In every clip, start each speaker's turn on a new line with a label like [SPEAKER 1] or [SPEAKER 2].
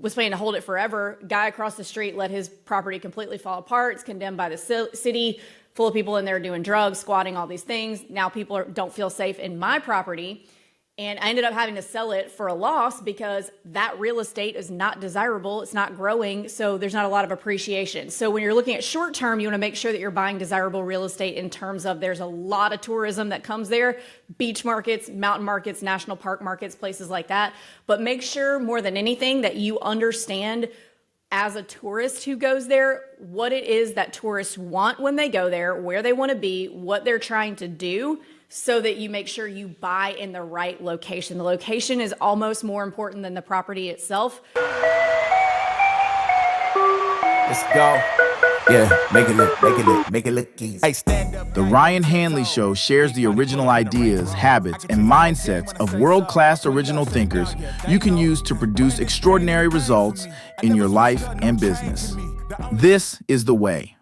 [SPEAKER 1] was planning to hold it forever. Guy across the street let his property completely fall apart. It's condemned by the city, full of people in there doing drugs, squatting, all these things. Now people don't feel safe in my property. And I ended up having to sell it for a loss because that real estate is not desirable. It's not growing. So there's not a lot of appreciation. So when you're looking at short term, you want to make sure that you're buying desirable real estate in terms of there's a lot of tourism that comes there, beach markets, mountain markets, national park markets, places like that. But make sure more than anything that you understand as a tourist who goes there, what it is that tourists want when they go there, where they want to be, what they're trying to do, so that you make sure you buy in the right location. The location is almost more important than the property itself.
[SPEAKER 2] Let's go. Yeah, make it look easy. Hey, stand up.
[SPEAKER 3] The Ryan Hanley Show shares the original ideas, habits, and mindsets of world-class original thinkers you can use to produce extraordinary results in your life and business. This is the way.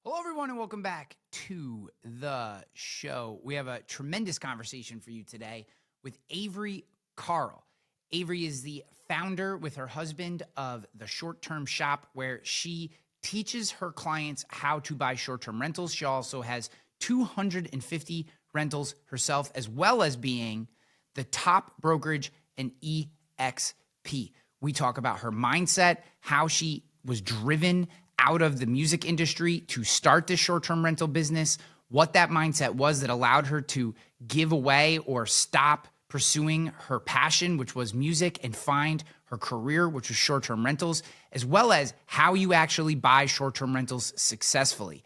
[SPEAKER 4] Hello, everyone, and welcome back to the show. We have a tremendous conversation for you today with Avery Carl. Avery is the founder with her husband of the Short-Term Shop, where she teaches her clients how to buy short-term rentals. She also has 250 rentals herself, as well as being the top brokerage in EXP. We talk about her mindset, how she was driven out of the music industry to start this short-term rental business, what that mindset was that allowed her to give away or stop pursuing her passion, which was music, and find her career, which was short-term rentals, as well as how you actually buy short-term rentals successfully.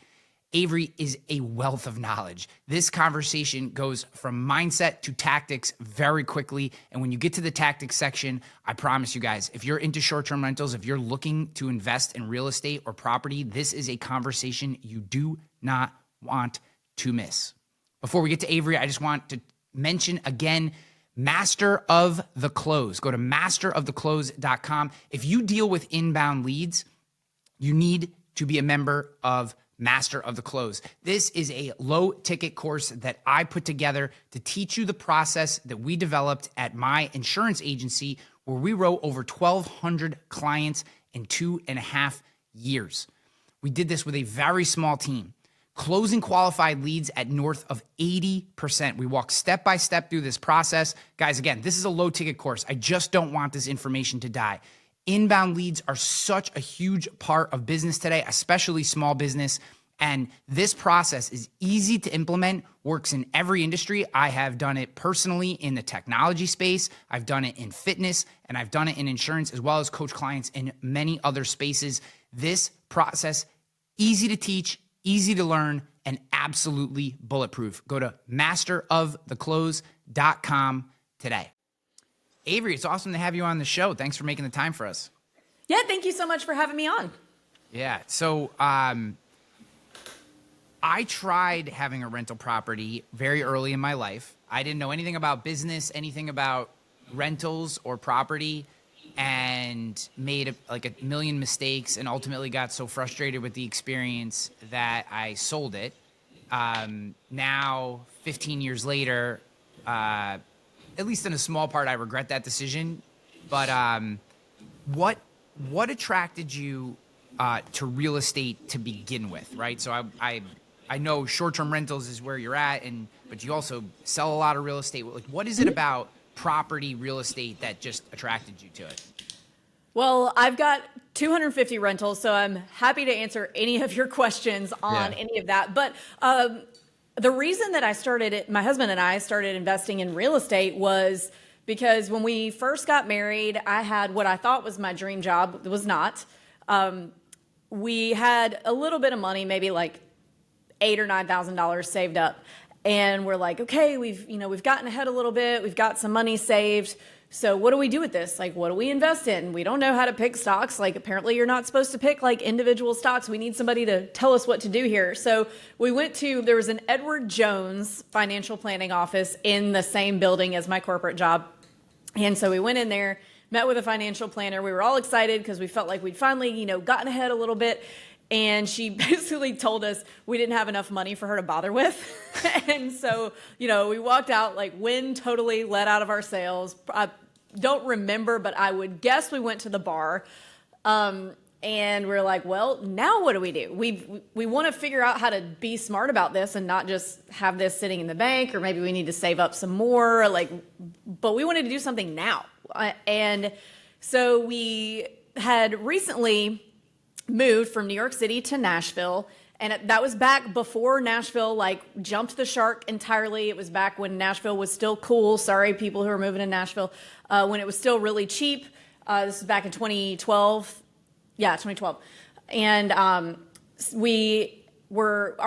[SPEAKER 4] Avery is a wealth of knowledge. This conversation goes from mindset to tactics very quickly. And when you get to the tactics section, I promise you guys, if you're into short-term rentals, if you're looking to invest in real estate or property, this is a conversation you do not want to miss. Before we get to Avery, I just want to mention again, Master of the Close. Go to masteroftheclose.com. If you deal with inbound leads, you need to be a member of Master of the Close. This is a low ticket course that I put together to teach you the process that we developed at my insurance agency, where we wrote over 1,200 clients in 2.5 years. We did this with a very small team, closing qualified leads at north of 80%. We walk step by step through this process. Guys, again, this is a low ticket course. I just don't want this information to die. Inbound leads are such a huge part of business today, especially small business. And this process is easy to implement, works in every industry. I have done it personally in the technology space. I've done it in fitness, and I've done it in insurance, as well as coach clients in many other spaces. This process, easy to teach, easy to learn, and absolutely bulletproof. Go to masteroftheclose.com today. Avery, it's awesome to have you on the show. Thanks for making the time for us.
[SPEAKER 1] Yeah, thank you so much for having me on.
[SPEAKER 4] Yeah, so I tried having a rental property very early in my life. I didn't know anything about business, anything about rentals or property, and made a million mistakes, and ultimately got so frustrated with the experience that I sold it. Now, 15 years later, at least in a small part, I regret that decision. But what attracted you to real estate to begin with, right? So I know short-term rentals is where you're at, but you also sell a lot of real estate. Like, what is it about property real estate that just attracted you to it?
[SPEAKER 1] Well, I've got 250 rentals, so I'm happy to answer any of your questions on any of that. But the reason that I started it, my husband and I started investing in real estate, was because when we first got married, I had what I thought was my dream job. It was not. We had a little bit of money, maybe like $8,000 or $9,000 saved up. And we're like, okay, we've gotten ahead a little bit. We've got some money saved. So what do we do with this? Like, what do we invest in? We don't know how to pick stocks. Like, apparently you're not supposed to pick like individual stocks. We need somebody to tell us what to do here. So we there was an Edward Jones financial planning office in the same building as my corporate job. And so we went in there, met with a financial planner. We were all excited because we felt like we'd finally, gotten ahead a little bit. And she basically told us we didn't have enough money for her to bother with. And so, we walked out like wind totally let out of our sails. don't remember, but I would guess we went to the bar. And we're like, well, now what do? We want to figure out how to be smart about this and not just have this sitting in the bank, or maybe we need to save up some more, but we wanted to do something now. And so we had recently moved from New York City to Nashville. And that was back before Nashville jumped the shark entirely. It was back when Nashville was still cool. Sorry, people who are moving to Nashville, when it was still really cheap. This is back in 2012. Yeah, 2012. And our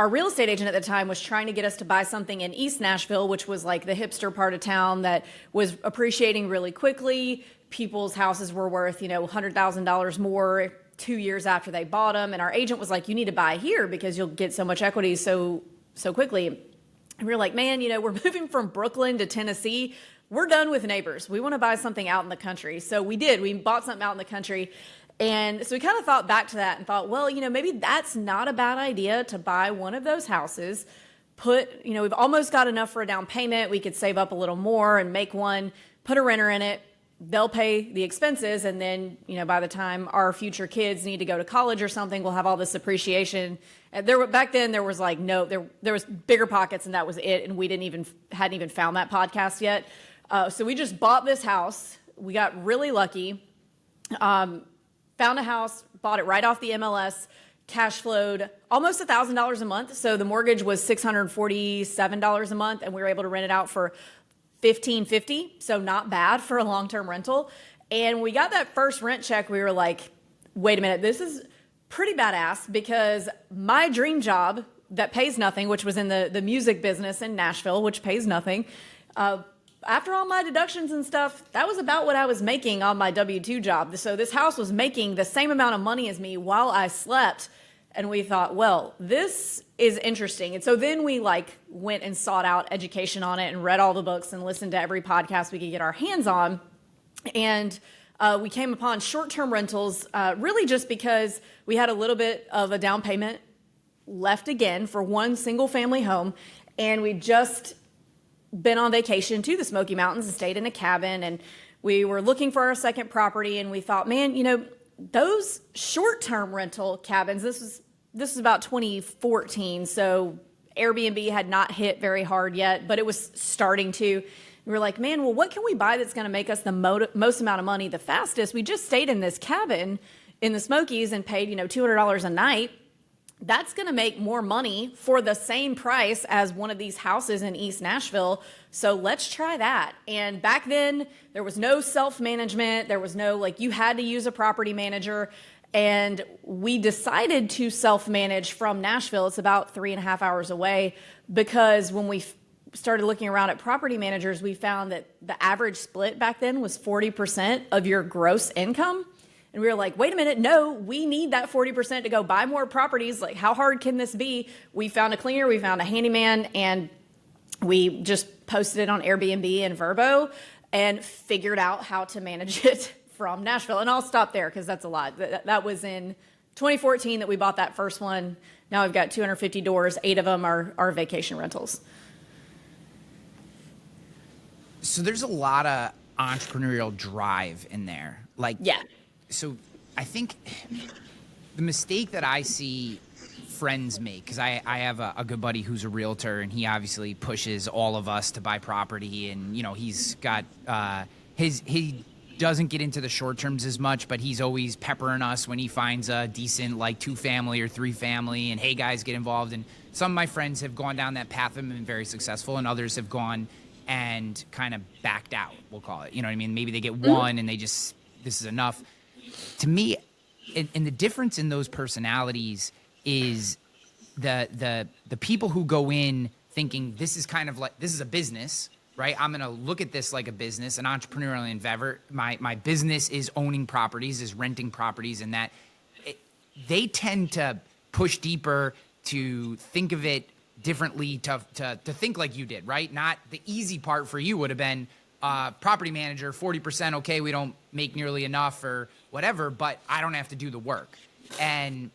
[SPEAKER 1] real estate agent at the time was trying to get us to buy something in East Nashville, which was like the hipster part of town that was appreciating really quickly. People's houses were worth, $100,000 more 2 years after they bought them. And our agent was like, you need to buy here because you'll get so much equity so quickly. And we were like, man, we're moving from Brooklyn to Tennessee. We're done with neighbors. We want to buy something out in the country. So we did. We bought something out in the country. And so we kind of thought back to that and thought, well, maybe that's not a bad idea to buy one of those houses. We've almost got enough for a down payment. We could save up a little more and make one, put a renter in it. They'll pay the expenses. And then, by the time our future kids need to go to college or something, we'll have all this appreciation. Back then there was there was Bigger Pockets and that was it. And we hadn't even found that podcast yet. So we just bought this house. We got really lucky. Found a house, bought it right off the MLS, cash flowed almost $1,000 a month. So the mortgage was $647 a month, and we were able to rent it out for $1,550. So not bad for a long-term rental. And when we got that first rent check, we were like, wait a minute, this is pretty badass, because my dream job that pays nothing, which was in the music business in Nashville, which pays nothing, after all my deductions and stuff, that was about what I was making on my W-2 job. So this house was making the same amount of money as me while I slept. And we thought, well, this is interesting. And so then we went and sought out education on it and read all the books and listened to every podcast we could get our hands on. And we came upon short-term rentals really just because we had a little bit of a down payment left again for one single family home. And we just been on vacation to the Smoky Mountains and stayed in a cabin, and we were looking for our second property, and we thought, man, those short-term rental cabins, this was about 2014, so Airbnb had not hit very hard yet, but it was starting to. We were like, man, well, what can we buy that's going to make us the most amount of money the fastest? We just stayed in this cabin in the Smokies and paid, $200 a night. That's going to make more money for the same price as one of these houses in East Nashville. So let's try that. And back then, there was no self-management. There was no, you had to use a property manager. And we decided to self-manage from Nashville. It's about 3.5 hours away, because when we started looking around at property managers, we found that the average split back then was 40% of your gross income. And we were like, wait a minute, no, we need that 40% to go buy more properties. How hard can this be? We found a cleaner, we found a handyman, and we just posted it on Airbnb and Vrbo and figured out how to manage it from Nashville. And I'll stop there because that's a lot. That was in 2014 that we bought that first one. Now we've got 250 doors, 8 of them are vacation rentals.
[SPEAKER 4] So there's a lot of entrepreneurial drive in there.
[SPEAKER 1] Yeah.
[SPEAKER 4] So I think the mistake that I see friends make, because I have a good buddy who's a realtor, and he obviously pushes all of us to buy property, and he's got he doesn't get into the short terms as much, but he's always peppering us when he finds a decent 2-family or 3-family, and hey guys, get involved. And some of my friends have gone down that path and been very successful, and others have gone and kind of backed out, we'll call it. Maybe they get one and they just, this is enough. To me, and the difference in those personalities is the people who go in thinking this is this is a business, right? I'm going to look at this like a business, an entrepreneurial endeavor. My business is owning properties, is renting properties, and they tend to push deeper, to think of it differently, to think like you did, right? Not the easy part for you would have been property manager, 40%, okay, we don't make nearly enough or whatever, but I don't have to do the work. And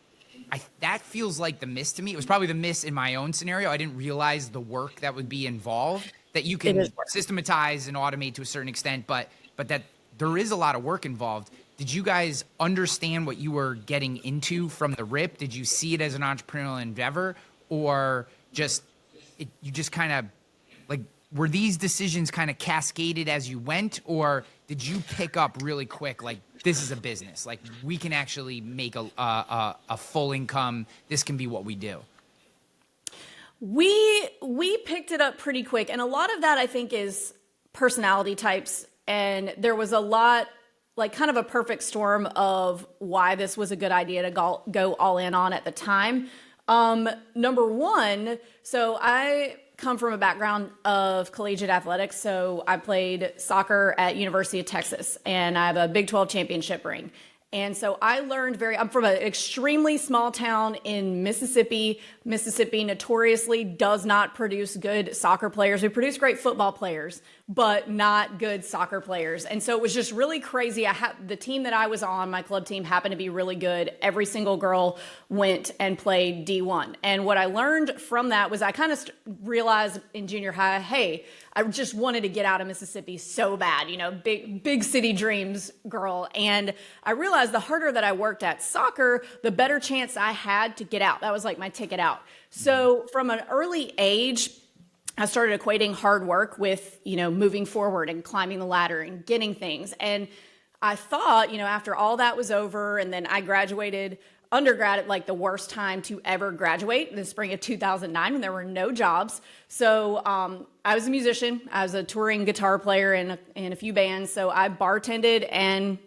[SPEAKER 4] that feels like the miss to me. It was probably the miss in my own scenario. I didn't realize the work that would be involved, that you can systematize and automate to a certain extent, but that there is a lot of work involved. Did you guys understand what you were getting into from the rip? Did you see it as an entrepreneurial endeavor, or you just kind of like, were these decisions kind of cascaded as you went, or did you pick up really quick, like, this is a business, like we can actually make a full income, this can be what we do?
[SPEAKER 1] We picked it up pretty quick, and a lot of that I think is personality types, and there was a lot, like kind of a perfect storm of why this was a good idea to go all in on at the time. Number one, so I come from a background of collegiate athletics. So I played soccer at University of Texas, and I have a Big 12 championship ring. And so I learned I'm from an extremely small town in Mississippi. Mississippi notoriously does not produce good soccer players. We produce great football players, but not good soccer players. And so it was just really crazy. The team that I was on, my club team, happened to be really good. Every single girl went and played D1. And what I learned from that was I kind of realized in junior high, hey, I just wanted to get out of Mississippi so bad, big city dreams girl. And I realized the harder that I worked at soccer, the better chance I had to get out. That was like my ticket out. So from an early age, I started equating hard work with, moving forward and climbing the ladder and getting things. And I thought, after all that was over, and then I graduated undergrad at like the worst time to ever graduate in the spring of 2009 when there were no jobs. So I was a musician. I was a touring guitar player in a few bands. So I bartended and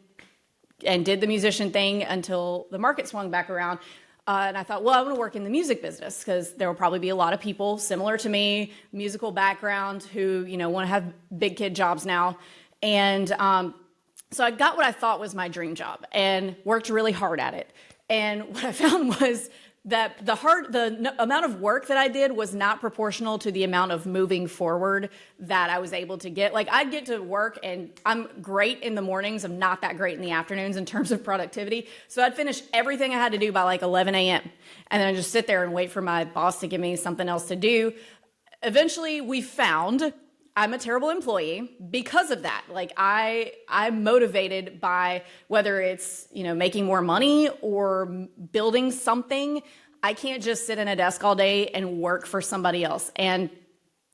[SPEAKER 1] did the musician thing until the market swung back around. And I thought, well, I want to work in the music business because there will probably be a lot of people similar to me, musical background, who, want to have big kid jobs now. And so I got what I thought was my dream job and worked really hard at it. And what I found was that the amount of work that I did was not proportional to the amount of moving forward that I was able to get. Like, I'd get to work and I'm great in the mornings. I'm not that great in the afternoons in terms of productivity. So I'd finish everything I had to do by like 11 a.m. And then I'd just sit there and wait for my boss to give me something else to do. Eventually we found I'm a terrible employee because of that. Like I'm motivated by whether it's, making more money or building something. I can't just sit in a desk all day and work for somebody else. And,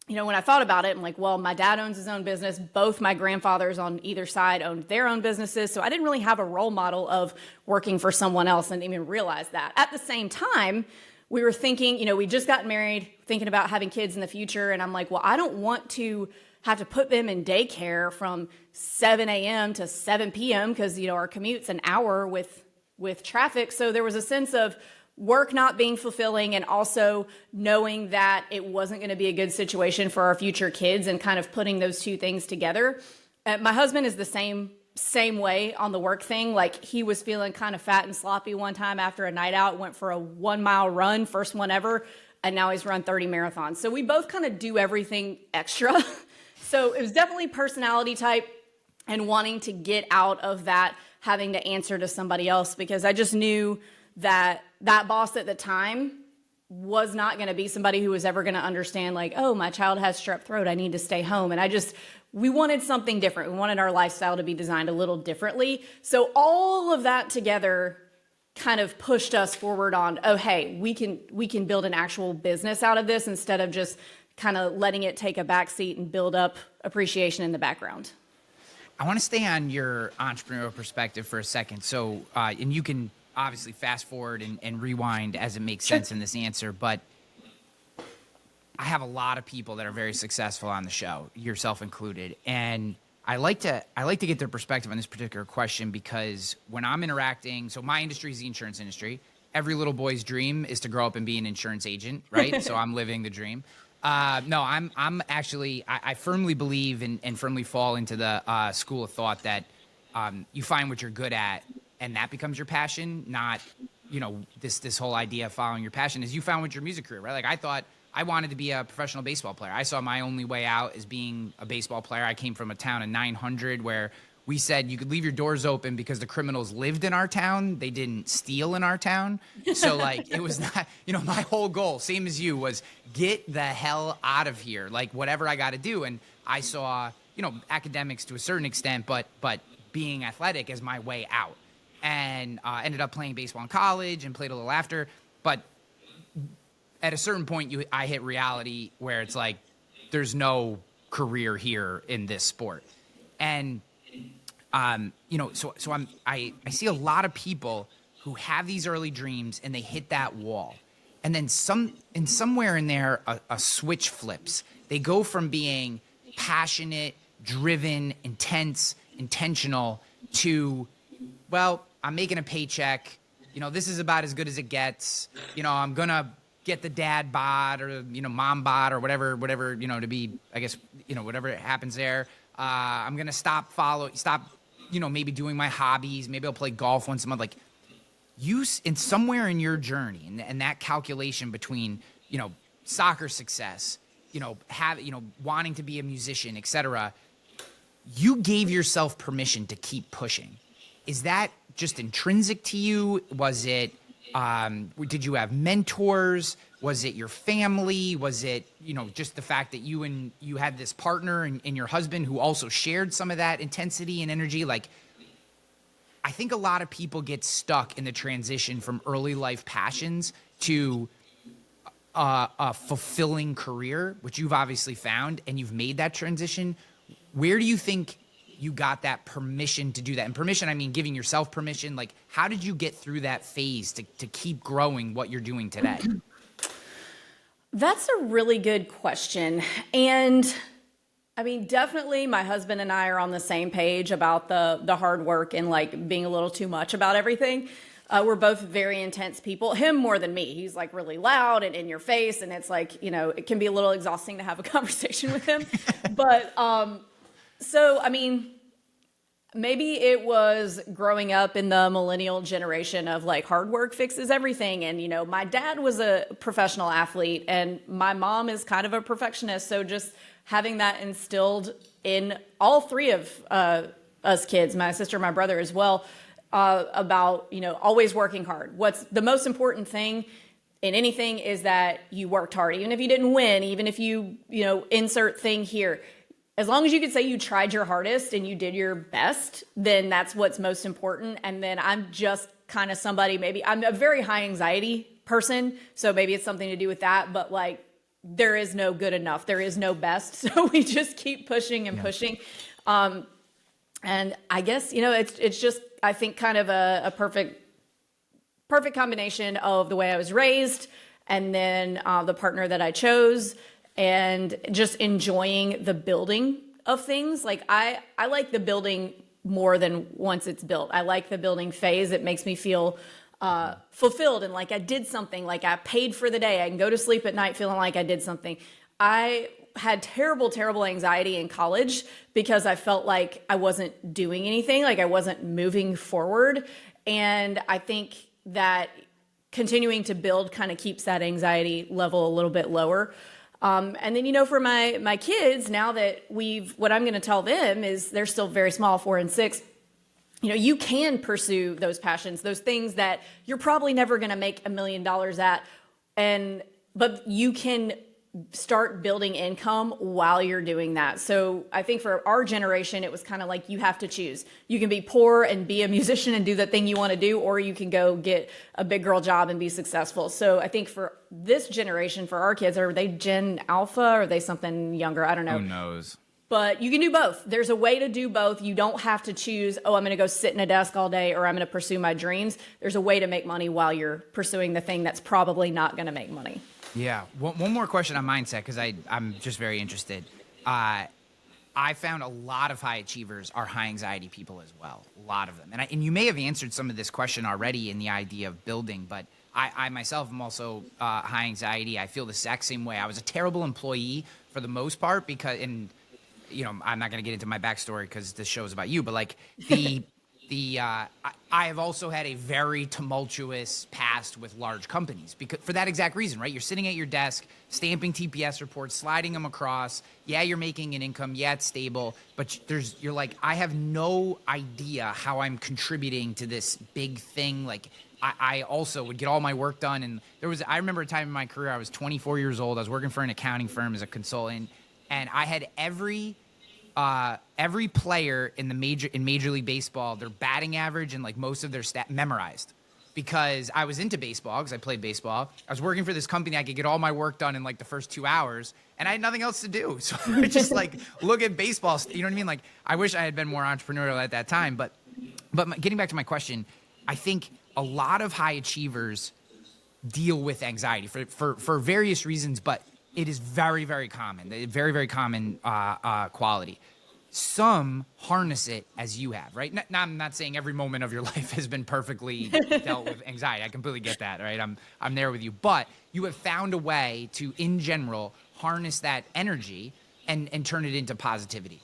[SPEAKER 1] when I thought about it, I'm like, well, my dad owns his own business. Both my grandfathers on either side owned their own businesses. So I didn't really have a role model of working for someone else and even realize that. At the same time, we were thinking, we just got married, thinking about having kids in the future. And I'm like, well, I don't want to have to put them in daycare from 7 a.m. to 7 p.m. because, our commute's an hour with traffic. So there was a sense of work not being fulfilling and also knowing that it wasn't going to be a good situation for our future kids and kind of putting those two things together. My husband is the same way on the work thing. Like, he was feeling kind of fat and sloppy one time after a night out, went for a 1-mile run, first one ever, and now he's run 30 marathons. So we both kind of do everything extra. So it was definitely personality type and wanting to get out of that, having to answer to somebody else, because I just knew that boss at the time was not going to be somebody who was ever going to understand, like, oh, my child has strep throat, I need to stay home. And we wanted something different. We wanted our lifestyle to be designed a little differently. So all of that together kind of pushed us forward on, oh, hey, we can build an actual business out of this instead of just kind of letting it take a backseat and build up appreciation in the background.
[SPEAKER 4] I want to stay on your entrepreneurial perspective for a second. So, and you can obviously fast forward and rewind as it makes sense in this answer, but I have a lot of people that are very successful on the show, yourself included. And I like to get their perspective on this particular question, because when I'm interacting, so my industry is the insurance industry. Every little boy's dream is to grow up and be an insurance agent, right? So I'm living the dream. No, I'm actually, I firmly believe and firmly fall into the school of thought that you find what you're good at and that becomes your passion, not, this whole idea of following your passion is you found with your music career, right? Like, I thought I wanted to be a professional baseball player. I saw my only way out as being a baseball player. I came from a town of 900 where we said you could leave your doors open because the criminals lived in our town. They didn't steal in our town. So, like, it was not, my whole goal, same as you, was get the hell out of here. Like, whatever I got to do. And I saw, academics to a certain extent, but being athletic as my way out, and ended up playing baseball in college and played a little after. But at a certain point, I hit reality where it's like, there's no career here in this sport. And, so I see a lot of people who have these early dreams and they hit that wall. And then somewhere in there, a switch flips. They go from being passionate, driven, intense, intentional to, well, I'm making a paycheck. This is about as good as it gets. I'm going to get the dad bod or, mom bod or whatever, to be, I guess, whatever happens there. I'm going to stop, maybe doing my hobbies. Maybe I'll play golf once a month. Like, in somewhere in your journey and that calculation between, soccer success, wanting to be a musician, etc., you gave yourself permission to keep pushing. Is that just intrinsic to you? Was it, did you have mentors? Was it your family? Was it, just the fact that you had this partner and your husband who also shared some of that intensity and energy? Like, I think a lot of people get stuck in the transition from early life passions to a fulfilling career, which you've obviously found, and you've made that transition. Where do you think you got that permission to do that? And permission, I mean giving yourself permission. Like, how did you get through that phase to keep growing what you're doing today?
[SPEAKER 1] That's a really good question. And I mean, definitely my husband and I are on the same page about the hard work and like being a little too much about everything. We're both very intense people, him more than me. He's like really loud and in your face. And it's like, it can be a little exhausting to have a conversation with him. But, so, I mean, maybe it was growing up in the millennial generation of like hard work fixes everything. And, my dad was a professional athlete and my mom is kind of a perfectionist. So just having that instilled in all three of us kids, my sister, my brother as well, about, always working hard. What's the most important thing in anything is that you worked hard, even if you didn't win, even if you, insert thing here. As long as you could say you tried your hardest and you did your best, then that's what's most important. And then I'm just kind of somebody, maybe I'm a very high anxiety person. So maybe it's something to do with that, but like, there is no good enough. There is no best. So we just keep pushing and pushing. And I guess, it's just, I think kind of a perfect combination of the way I was raised and then the partner that I chose and just enjoying the building of things. Like I like the building more than once it's built. I like the building phase. It makes me feel fulfilled and like I did something, like I paid for the day. I can go to sleep at night feeling like I did something. I had terrible anxiety in college because I felt like I wasn't doing anything, like I wasn't moving forward. And I think that continuing to build kind of keeps that anxiety level a little bit lower. And then, for my kids, now that what I'm going to tell them is they're still very small, 4 and 6. You can pursue those passions, those things that you're probably never going to make $1 million at. But you can start building income while you're doing that. So I think for our generation, it was kind of like you have to choose. You can be poor and be a musician and do the thing you want to do, or you can go get a big girl job and be successful. So I think for this generation, for our kids, are they Gen Alpha or are they something younger? I don't know.
[SPEAKER 4] Who knows?
[SPEAKER 1] But you can do both. There's a way to do both. You don't have to choose, I'm going to go sit in a desk all day or I'm going to pursue my dreams. There's a way to make money while you're pursuing the thing that's probably not going to make money.
[SPEAKER 4] Yeah. One more question on mindset, because I'm just very interested. I found a lot of high achievers are high anxiety people as well. A lot of them. And you may have answered some of this question already in the idea of building, but I myself am also high anxiety. I feel the exact same way. I was a terrible employee for the most part because, I'm not going to get into my backstory because this show is about you, but like I have also had a very tumultuous past with large companies because for that exact reason, right? You're sitting at your desk, stamping TPS reports, sliding them across. Yeah, you're making an income. Yeah, it's stable, but you're like, I have no idea how I'm contributing to this big thing. Like I also would get all my work done. And I remember a time in my career, I was 24 years old. I was working for an accounting firm as a consultant, and I had every every player in Major League Baseball, their batting average and like most of their stat memorized. Because I was into baseball, because I played baseball. I was working for this company. I could get all my work done in like the first 2 hours, and I had nothing else to do. So I would just like look at baseball. You know what I mean? Like, I wish I had been more entrepreneurial at that time. But getting back to my question, I think a lot of high achievers deal with anxiety for various reasons, but it is very, very common. Very, very common quality. Some harness it as you have, right? Now, I'm not saying every moment of your life has been perfectly dealt with anxiety. I completely get that, right? I'm there with you. But you have found a way to, in general, harness that energy and turn it into positivity.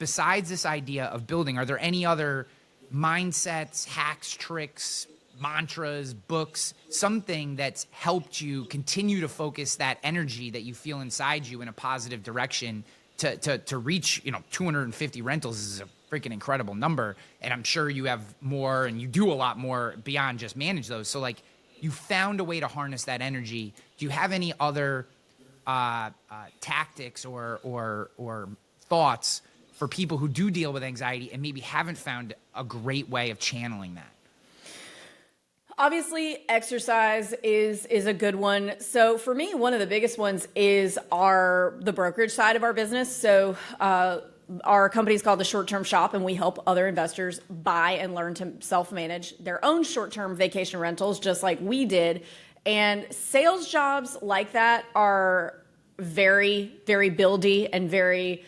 [SPEAKER 4] Besides this idea of building, are there any other mindsets, hacks, tricks, mantras, books, something that's helped you continue to focus that energy that you feel inside you in a positive direction to reach, 250 rentals is a freaking incredible number. And I'm sure you have more and you do a lot more beyond just manage those. So like, you found a way to harness that energy. Do you have any other tactics or thoughts for people who do deal with anxiety and maybe haven't found a great way of channeling that?
[SPEAKER 1] Obviously, exercise is a good one. So for me, one of the biggest ones is the brokerage side of our business. So our company is called the Short-Term Shop, and we help other investors buy and learn to self-manage their own short-term vacation rentals, just like we did. And sales jobs like that are very, very buildy and very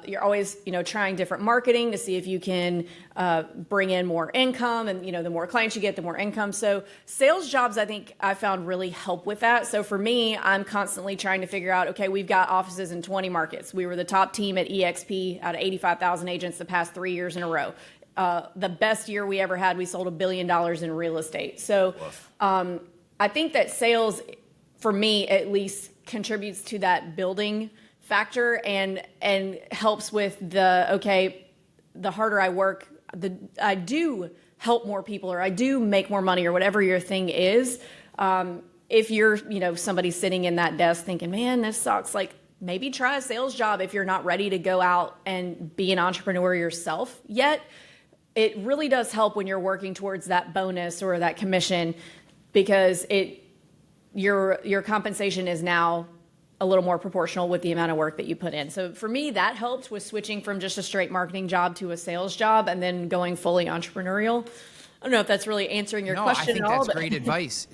[SPEAKER 1] you're always, trying different marketing to see if you can bring in more income, and the more clients you get, the more income. So sales jobs, I think I found really help with that. So for me, I'm constantly trying to figure out, okay, we've got offices in 20 markets. We were the top team at EXP out of 85,000 agents the past 3 years in a row. The best year we ever had, we sold $1 billion in real estate. So I think that sales, for me at least, contributes to that building factor and helps with the harder I work, I do help more people, or I do make more money, or whatever your thing is. If you're, somebody sitting in that desk thinking, man, this sucks, like maybe try a sales job if you're not ready to go out and be an entrepreneur yourself yet. It really does help when you're working towards that bonus or that commission, because your compensation is now a little more proportional with the amount of work that you put in. So for me, that helped with switching from just a straight marketing job to a sales job and then going fully entrepreneurial. I don't know if that's really answering your question at all.
[SPEAKER 4] No, I think that's great advice.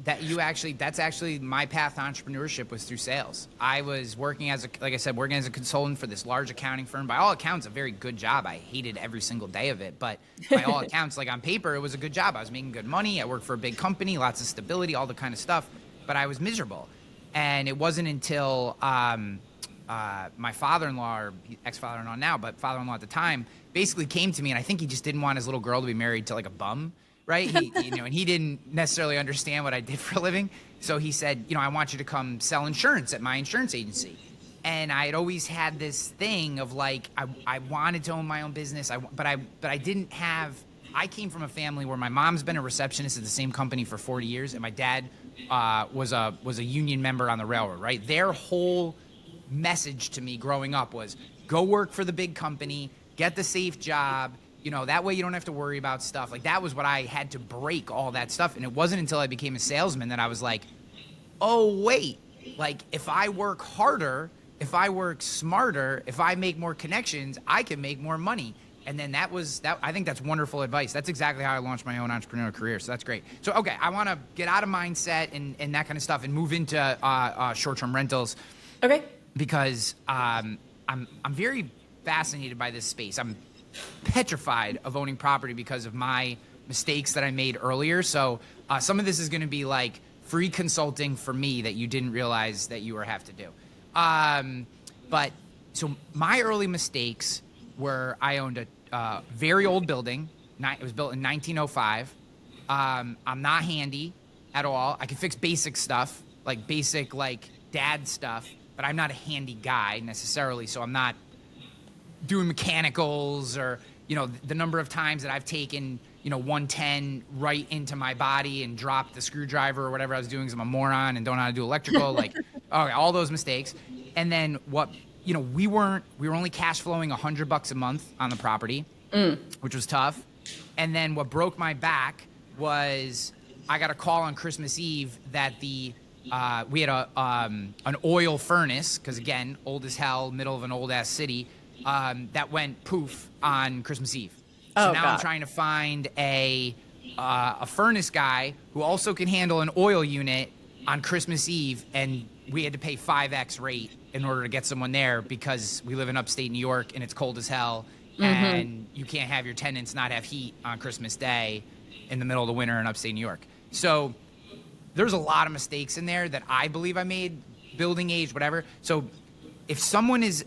[SPEAKER 4] That's actually my path to entrepreneurship was through sales. I was working as a consultant for this large accounting firm. By all accounts, a very good job. I hated every single day of it, but by all accounts, like on paper, it was a good job. I was making good money. I worked for a big company, lots of stability, all the kind of stuff, but I was miserable. And it wasn't until my father-in-law, or ex-father-in-law now, but father-in-law at the time, basically came to me, and I think he just didn't want his little girl to be married to like a bum, right? And he didn't necessarily understand what I did for a living. So he said, I want you to come sell insurance at my insurance agency. And I had always had this thing of like, I wanted to own my own business, but I didn't have. I came from a family where my mom's been a receptionist at the same company for 40 years, and my dad was a union member on the railroad, right? Their whole message to me growing up was, go work for the big company, get the safe job, that way you don't have to worry about stuff. Like, that was what I had to break, all that stuff. And it wasn't until I became a salesman that I was like, oh, wait, like if I work harder, if I work smarter, if I make more connections, I can make more money. And then I think that's wonderful advice. That's exactly how I launched my own entrepreneurial career. So that's great. So, okay, I want to get out of mindset and that kind of stuff and move into short-term rentals.
[SPEAKER 1] Okay.
[SPEAKER 4] Because I'm very fascinated by this space. I'm petrified of owning property because of my mistakes that I made earlier. So some of this is going to be like free consulting for me that you didn't realize that you would have to do. But so my early mistakes were I owned a very old building. It was built in 1905. I'm not handy at all. I can fix basic stuff, like basic dad stuff, but I'm not a handy guy necessarily. So I'm not doing mechanicals or, the number of times that I've taken, 110 right into my body and dropped the screwdriver or whatever I was doing because I'm a moron and don't know how to do electrical. Okay, all those mistakes. And then what we were only cash flowing $100 a month on the property, which was tough. And then what broke my back was I got a call on Christmas Eve that we had an oil furnace, because again, old as hell, middle of an old ass city, that went poof on Christmas Eve. So now I'm trying to find a furnace guy who also can handle an oil unit on Christmas Eve, and we had to pay 5x rate in order to get someone there because we live in upstate New York and it's cold as hell, and you can't have your tenants not have heat on Christmas Day in the middle of the winter in upstate New York. So there's a lot of mistakes in there that I believe I made, building age, whatever. So if someone is,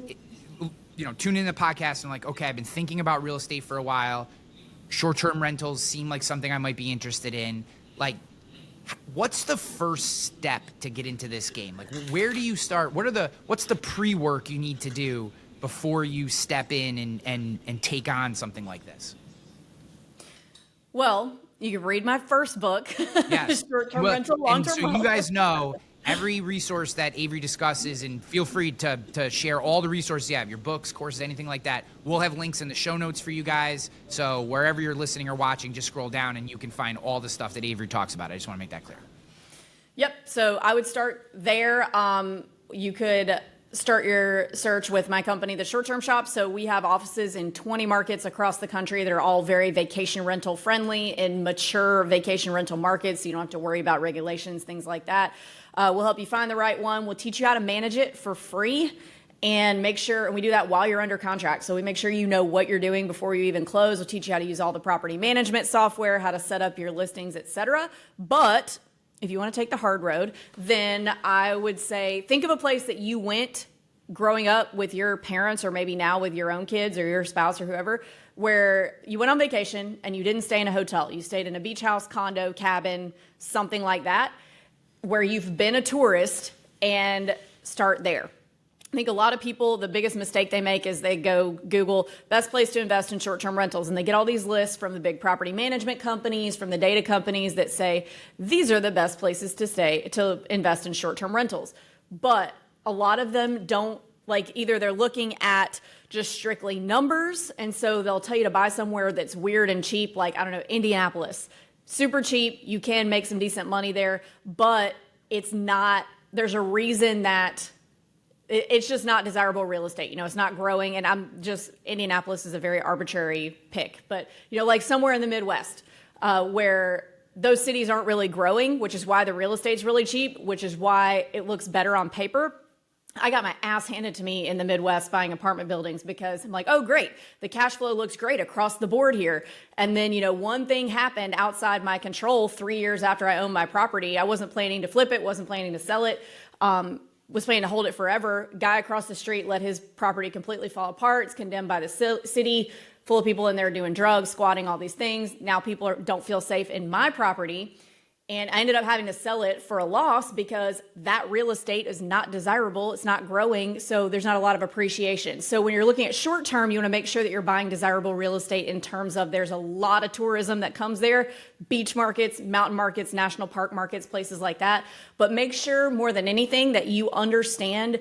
[SPEAKER 4] tuning in the podcast and like, okay, I've been thinking about real estate for a while, short-term rentals seem like something I might be interested in, like, what's the first step to get into this game? Like, where do you start? What's the pre-work you need to do before you step in and take on something like this?
[SPEAKER 1] Well, you can read my first book,
[SPEAKER 4] Yes.
[SPEAKER 1] Short-Term Rental, Long-Term
[SPEAKER 4] So you guys know every resource that Avery discusses, and feel free to share all the resources you have, your books, courses, anything like that. We'll have links in the show notes for you guys. So wherever you're listening or watching, just scroll down and you can find all the stuff that Avery talks about. I just want to make that clear.
[SPEAKER 1] Yep. So I would start there. You could start your search with my company, The Short-Term Shop. So we have offices in 20 markets across the country that are all very vacation rental friendly and mature vacation rental markets. So you don't have to worry about regulations, things like that. We'll help you find the right one. We'll teach you how to manage it for free and make sure, and we do that while you're under contract. So we make sure you know what you're doing before you even close. We'll teach you how to use all the property management software, how to set up your listings, etc. But if you want to take the hard road, then I would say think of a place that you went growing up with your parents, or maybe now with your own kids or your spouse or whoever, where you went on vacation and you didn't stay in a hotel. You stayed in a beach house, condo, cabin, something like that, where you've been a tourist, and start there. I think a lot of people, the biggest mistake they make is they go Google best place to invest in short-term rentals, and they get all these lists from the big property management companies, from the data companies that say these are the best places to invest in short-term rentals. But a lot of them don't, like, either they're looking at just strictly numbers, and so they'll tell you to buy somewhere that's weird and cheap, like, I don't know, Indianapolis. Super cheap, you can make some decent money there, but it's not, there's a reason that it's just not desirable real estate. It's not growing, and Indianapolis is a very arbitrary pick, but, like somewhere in the Midwest, where those cities aren't really growing, which is why the real estate's really cheap, which is why it looks better on paper. I got my ass handed to me in the Midwest buying apartment buildings because I'm like, oh, great. The cash flow looks great across the board here. And then, one thing happened outside my control 3 years after I owned my property. I wasn't planning to flip it, wasn't planning to sell it, was planning to hold it forever. Guy across the street let his property completely fall apart. It's condemned by the city, full of people in there doing drugs, squatting, all these things. Now people don't feel safe in my property. And I ended up having to sell it for a loss because that real estate is not desirable. It's not growing. So there's not a lot of appreciation. So when you're looking at short term, you want to make sure that you're buying desirable real estate in terms of there's a lot of tourism that comes there, beach markets, mountain markets, national park markets, places like that. But make sure more than anything that you understand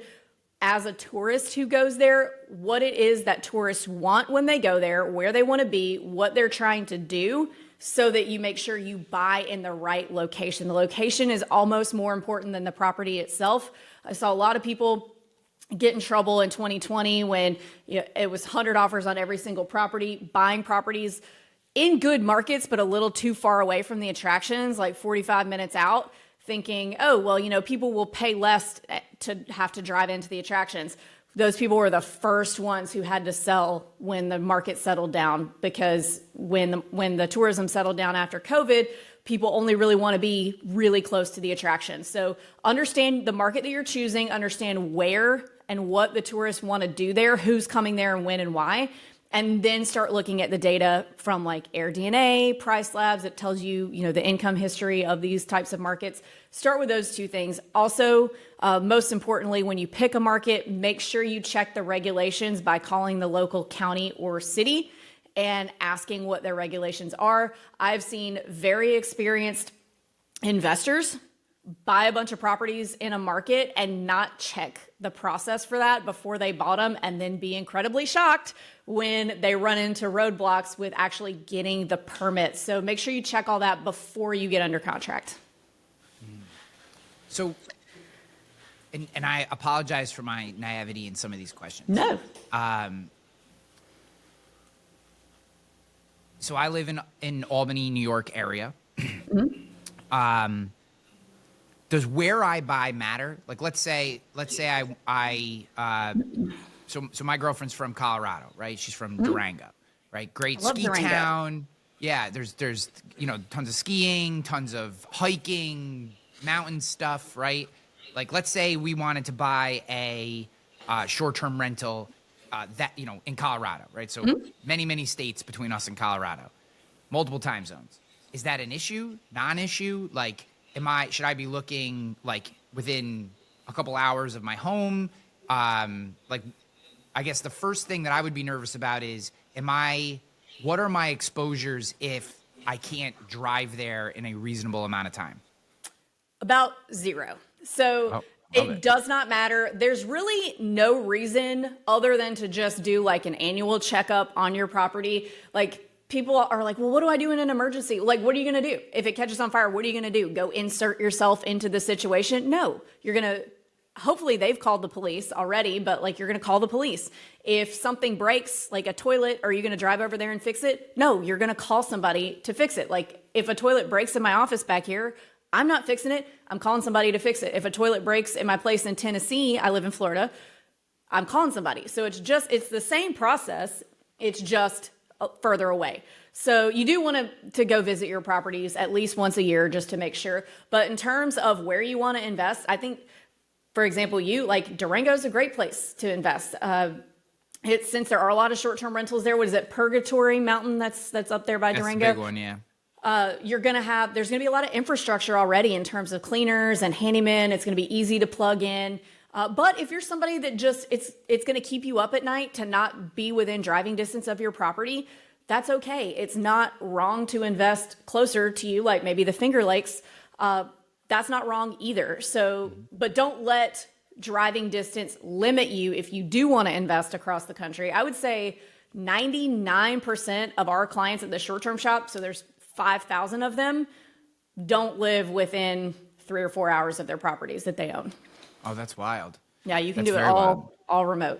[SPEAKER 1] as a tourist who goes there, what it is that tourists want when they go there, where they want to be, what they're trying to do, so that you make sure you buy in the right location. The location is almost more important than the property itself. I saw a lot of people get in trouble in 2020 when it was 100 offers on every single property, buying properties in good markets, but a little too far away from the attractions, like 45 minutes out, thinking, oh, well, people will pay less to have to drive into the attractions. Those people were the first ones who had to sell when the market settled down, because when the tourism settled down after COVID, people only really want to be really close to the attractions. So understand the market that you're choosing, understand where and what the tourists want to do there, who's coming there and when and why, and then start looking at the data from like AirDNA, Price Labs. It tells you, the income history of these types of markets. Start with those two things. Also, most importantly, when you pick a market, make sure you check the regulations by calling the local county or city and asking what their regulations are. I've seen very experienced investors buy a bunch of properties in a market and not check the process for that before they bought them, and then be incredibly shocked when they run into roadblocks with actually getting the permit. So make sure you check all that before you get under contract.
[SPEAKER 4] So, and I apologize for my naivety in some of these questions.
[SPEAKER 1] No.
[SPEAKER 4] So I live in Albany, New York area. Does where I buy matter? Like, let's say so my girlfriend's from Colorado, right? She's from Durango, right? Great ski
[SPEAKER 1] Durango.
[SPEAKER 4] town. Yeah, there's tons of skiing, tons of hiking, mountain stuff, right? Like, let's say we wanted to buy a short-term rental that in Colorado, right? So many states between us and Colorado, multiple time zones. Is that an issue? Non-issue? Like, should I be looking like within a couple hours of my home? Like, I guess the first thing that I would be nervous about is, what are my exposures if I can't drive there in a reasonable amount of time?
[SPEAKER 1] About 0. So it does not matter. There's really no reason other than to just do like an annual checkup on your property. Like, people are like, well, what do I do in an emergency? Like, what are you going to do? If it catches on fire, what are you going to do? Go insert yourself into the situation? No, you're going to, hopefully they've called the police already, but like, you're going to call the police. If something breaks, like a toilet, are you going to drive over there and fix it? No, you're going to call somebody to fix it. Like, if a toilet breaks in my office back here, I'm not fixing it. I'm calling somebody to fix it. If a toilet breaks in my place in Tennessee, I live in Florida, I'm calling somebody. So it's the same process. It's just further away. So you do want to go visit your properties at least once a year just to make sure. But in terms of where you want to invest, I think, for example, Durango is a great place to invest. Since there are a lot of short-term rentals there. What is it, Purgatory Mountain? That's up there by Durango.
[SPEAKER 4] That's a big one, yeah.
[SPEAKER 1] There's going to be a lot of infrastructure already in terms of cleaners and handymen. It's going to be easy to plug in. But if you're somebody that it's going to keep you up at night to not be within driving distance of your property, that's okay. It's not wrong to invest closer to you, like maybe the Finger Lakes. That's not wrong either. So, but don't let driving distance limit you if you do want to invest across the country. I would say 99% of our clients at the short-term shop, so there's 5,000 of them, don't live within 3 or 4 hours of their properties that they own.
[SPEAKER 4] Oh, that's wild.
[SPEAKER 1] Yeah, you can
[SPEAKER 4] That's
[SPEAKER 1] do it
[SPEAKER 4] very wild.
[SPEAKER 1] all remote.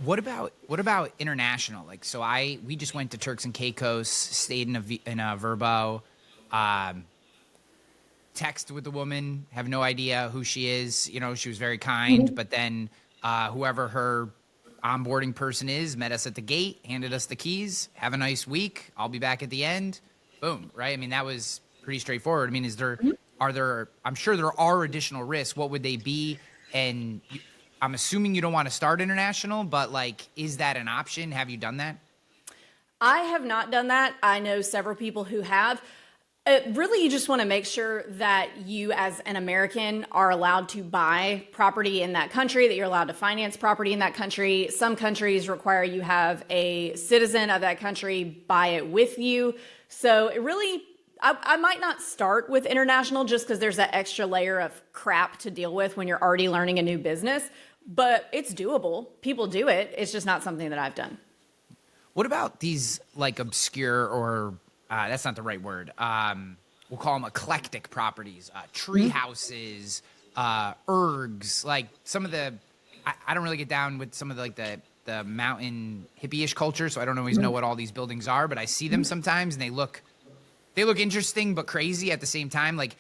[SPEAKER 4] What about international? Like, so we just went to Turks and Caicos, stayed in a Verbo, text with the woman, have no idea who she is. She was very kind, but then whoever her onboarding person is met us at the gate, handed us the keys. Have a nice week. I'll be back at the end. Boom. Right. I mean, that was pretty straightforward. I mean, I'm sure there are additional risks. What would they be? And I'm assuming you don't want to start international, but like, is that an option? Have you done that?
[SPEAKER 1] I have not done that. I know several people who have. Really, you just want to make sure that you as an American are allowed to buy property in that country, that you're allowed to finance property in that country. Some countries require you have a citizen of that country buy it with you. So it really, I might not start with international just because there's that extra layer of crap to deal with when you're already learning a new business, but it's doable. People do it. It's just not something that I've done.
[SPEAKER 4] What about these like obscure or that's not the right word. We'll call them eclectic properties, tree houses, ergs, like some of the, I don't really get down with some of the mountain hippie-ish culture, so I don't always know what all these buildings are, but I see them sometimes and they look interesting but crazy at the same time. Like,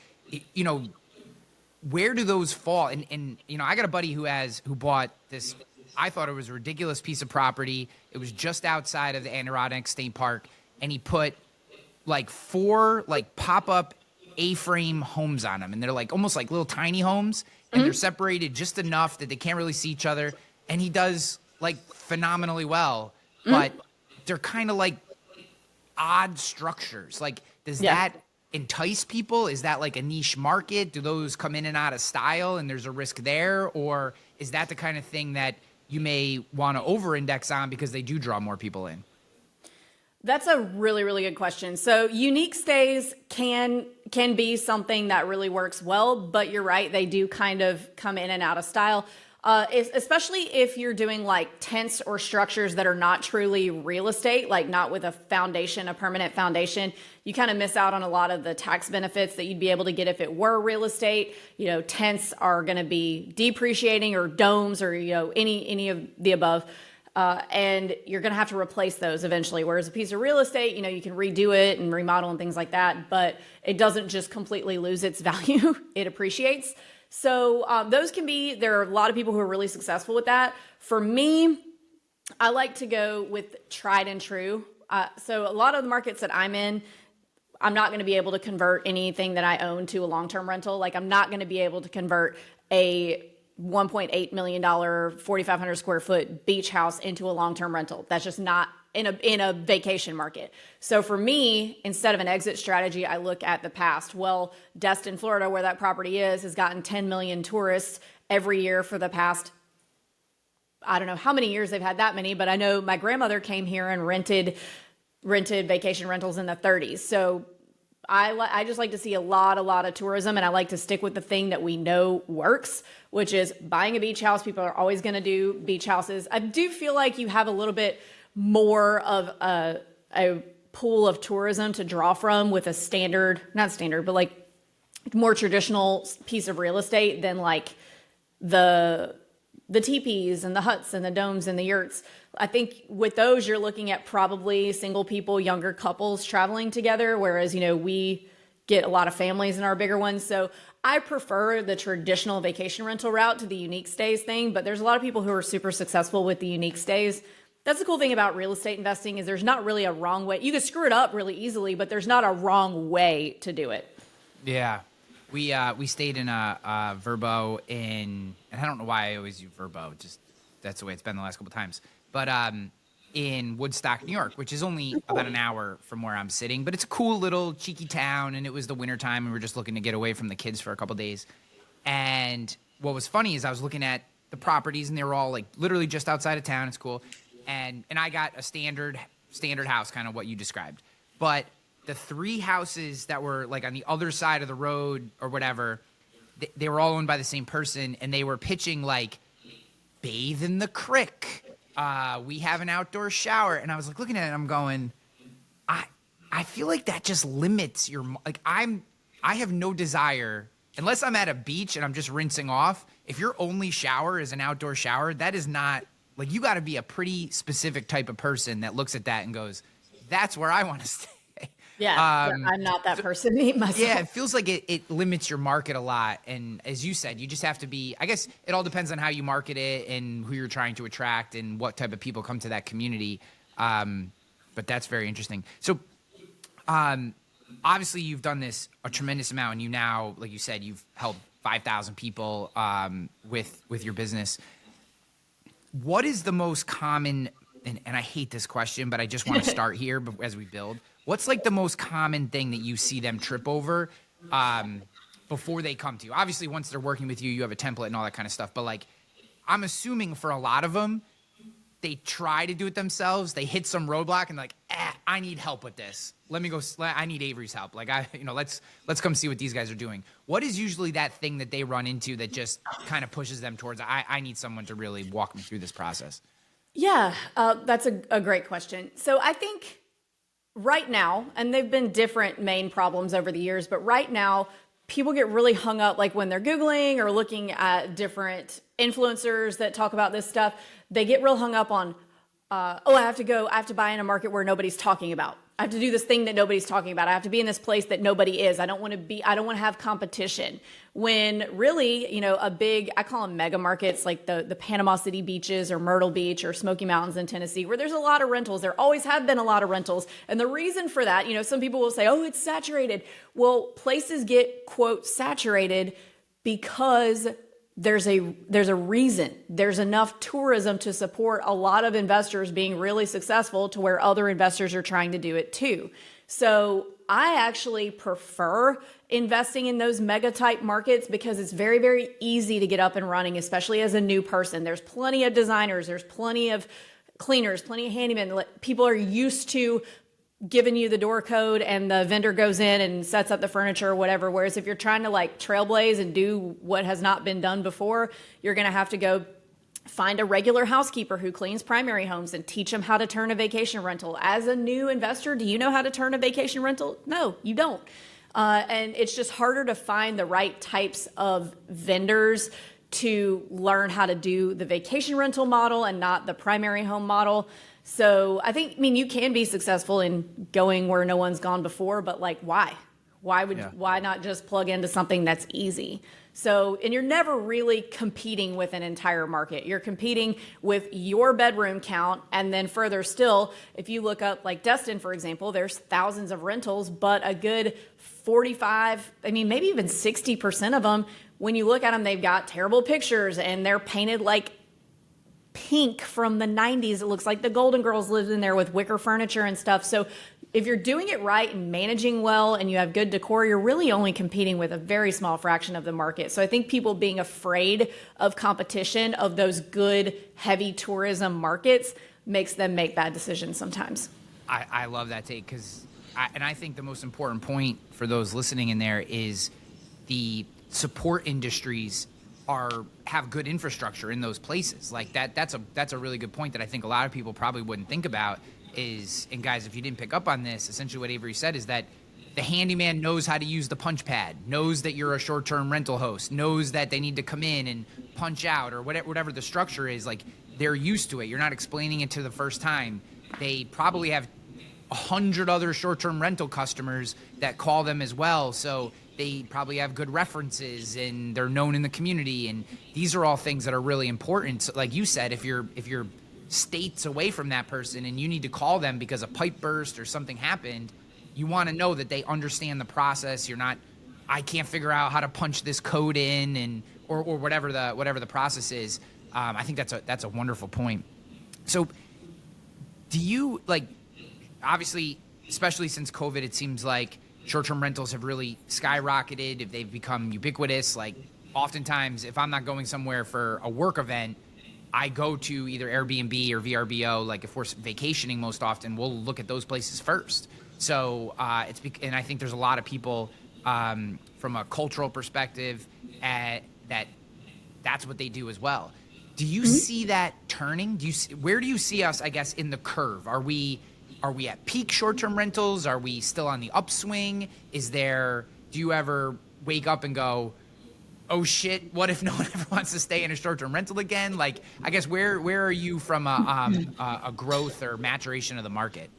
[SPEAKER 4] where do those fall? And I got a buddy who bought this, I thought it was a ridiculous piece of property. It was just outside of the Adirondack State Park, and he put like 4 like pop-up A-frame homes on them, and they're like almost like little tiny homes, and they're separated just enough that they can't really see each other, and he does like phenomenally well, but they're kind of like odd structures. Like, does that entice people? Is that like a niche market? Do those come in and out of style and there's a risk there? Or is that the kind of thing that you may want to over-index on because they do draw more people in?
[SPEAKER 1] That's a really, really good question. So unique stays can be something that really works well, but you're right, they do kind of come in and out of style. Especially if you're doing like tents or structures that are not truly real estate, like not with a foundation, a permanent foundation, you kind of miss out on a lot of the tax benefits that you'd be able to get if it were real estate. You know, tents are going to be depreciating, or domes, or, you know, any of the above. And you're going to have to replace those eventually. Whereas a piece of real estate, you know, you can redo it and remodel and things like that, but it doesn't just completely lose its value. It appreciates. So there are a lot of people who are really successful with that. For me, I like to go with tried and true. So a lot of the markets that I'm in, I'm not going to be able to convert anything that I own to a long-term rental. Like, I'm not going to be able to convert a $1.8 million, 4,500 square foot beach house into a long-term rental. That's just not in a vacation market. So for me, instead of an exit strategy, I look at the past. Well, Destin, Florida, where that property is, has gotten 10 million tourists every year for the past, I don't know how many years they've had that many, but I know my grandmother came here and rented vacation rentals in the 30s. So I just like to see a lot of tourism, and I like to stick with the thing that we know works, which is buying a beach house. People are always going to do beach houses. I do feel like you have a little bit more of a pool of tourism to draw from with a not standard, but like more traditional piece of real estate than like the teepees and the huts and the domes and the yurts. I think with those, you're looking at probably single people, younger couples traveling together, whereas, you know, we get a lot of families in our bigger ones. So I prefer the traditional vacation rental route to the unique stays thing, but there's a lot of people who are super successful with the unique stays. That's the cool thing about real estate investing, is there's not really a wrong way. You can screw it up really easily, but there's not a wrong way to do it.
[SPEAKER 4] Yeah. We stayed in a Verbo and I don't know why I always use Verbo, just that's the way it's been the last couple of times. But in Woodstock, New York, which is only about an hour from where I'm sitting, but it's a cool little cheeky town, and it was the wintertime, and we were just looking to get away from the kids for a couple of days. And what was funny is I was looking at the properties, and they were all like literally just outside of town. It's cool. And I got a standard house, kind of what you described. But the three houses that were like on the other side of the road or whatever, they were all owned by the same person, and they were pitching like, bathe in the creek. We have an outdoor shower. And I was like looking at it and I'm going, I feel like that just limits your, like I have no desire, unless I'm at a beach and I'm just rinsing off. If your only shower is an outdoor shower, that is not, like, you got to be a pretty specific type of person that looks at that and goes, that's where I want to stay.
[SPEAKER 1] Yeah, I'm not that person myself.
[SPEAKER 4] Yeah, it feels like it limits your market a lot. And as you said, you just have to be, I guess it all depends on how you market it and who you're trying to attract and what type of people come to that community. But that's very interesting. So obviously you've done this a tremendous amount, and you now, like you said, you've helped 5,000 people with your business. What is the most common, and I hate this question, but I just want to start here as we build. What's like the most common thing that you see them trip over before they come to you? Obviously, once they're working with you, you have a template and all that kind of stuff. But like, I'm assuming for a lot of them, they try to do it themselves. They hit some roadblock and like, I need help with this. Let me go. I need Avery's help. Like, let's come see what these guys are doing. What is usually that thing that they run into that just kind of pushes them towards, I need someone to really walk me through this process?
[SPEAKER 1] Yeah, that's a great question. So I think right now, and they've been different main problems over the years, but right now, people get really hung up, like when they're Googling or looking at different influencers that talk about this stuff, they get real hung up on, I have to buy in a market where nobody's talking about. I have to do this thing that nobody's talking about. I have to be in this place that nobody is. I don't want to have competition. When really, I call them mega markets, like the Panama City beaches or Myrtle Beach or Smoky Mountains in Tennessee, where there's a lot of rentals. There always have been a lot of rentals. And the reason for that, some people will say, oh, it's saturated. Well, places get, quote, saturated because there's a reason. There's enough tourism to support a lot of investors being really successful to where other investors are trying to do it too. So I actually prefer investing in those mega type markets because it's very, very easy to get up and running, especially as a new person. There's plenty of designers, there's plenty of cleaners, plenty of handymen. People are used to giving you the door code and the vendor goes in and sets up the furniture or whatever. Whereas if you're trying to like trailblaze and do what has not been done before, you're going to have to go find a regular housekeeper who cleans primary homes and teach them how to turn a vacation rental. As a new investor, do you know how to turn a vacation rental? No, you don't. And it's just harder to find the right types of vendors to learn how to do the vacation rental model and not the primary home model. So I mean, you can be successful in going where no one's gone before, but like, why? Why not just plug into something that's easy? So, and you're never really competing with an entire market. You're competing with your bedroom count. And then further still, if you look up like Destin, for example, there's thousands of rentals, but a good 45, I mean, maybe even 60% of them, when you look at them, they've got terrible pictures and they're painted like pink from the 90s. It looks like the Golden Girls lived in there with wicker furniture and stuff. So if you're doing it right and managing well and you have good decor, you're really only competing with a very small fraction of the market. So I think people being afraid of competition of those good, heavy tourism markets makes them make bad decisions sometimes.
[SPEAKER 4] I love that take because I think the most important point for those listening in there is the support industries have good infrastructure in those places. Like that's a really good point that I think a lot of people probably wouldn't think about is, and guys, if you didn't pick up on this, essentially what Avery said is that the handyman knows how to use the punch pad, knows that you're a short-term rental host, knows that they need to come in and punch out or whatever the structure is. Like they're used to it. You're not explaining it to the first time. They probably have 100 other short-term rental customers that call them as well. So they probably have good references and they're known in the community. And these are all things that are really important. So like you said, if you're states away from that person and you need to call them because a pipe burst or something happened, you want to know that they understand the process. You're not, I can't figure out how to punch this code in and or whatever the process is. I think that's a wonderful point. So do you, like, obviously, especially since COVID, it seems like short-term rentals have really skyrocketed. They've become ubiquitous. Like oftentimes, if I'm not going somewhere for a work event, I go to either Airbnb or VRBO. Like if we're vacationing, most often we'll look at those places first. So and I think there's a lot of people from a cultural perspective that's what they do as well. Do you see that turning? Where do you see us, I guess, in the curve? Are we at peak short-term rentals? Are we still on the upswing? Do you ever wake up and go, oh shit, what if no one ever wants to stay in a short-term rental again? Like, I guess where are you from a growth or maturation of the market?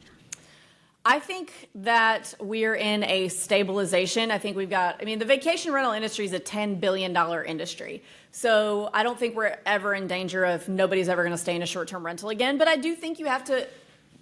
[SPEAKER 1] I think that we're in a stabilization. I think the vacation rental industry is a $10 billion industry. So I don't think we're ever in danger of nobody's ever going to stay in a short-term rental again. But I do think you have to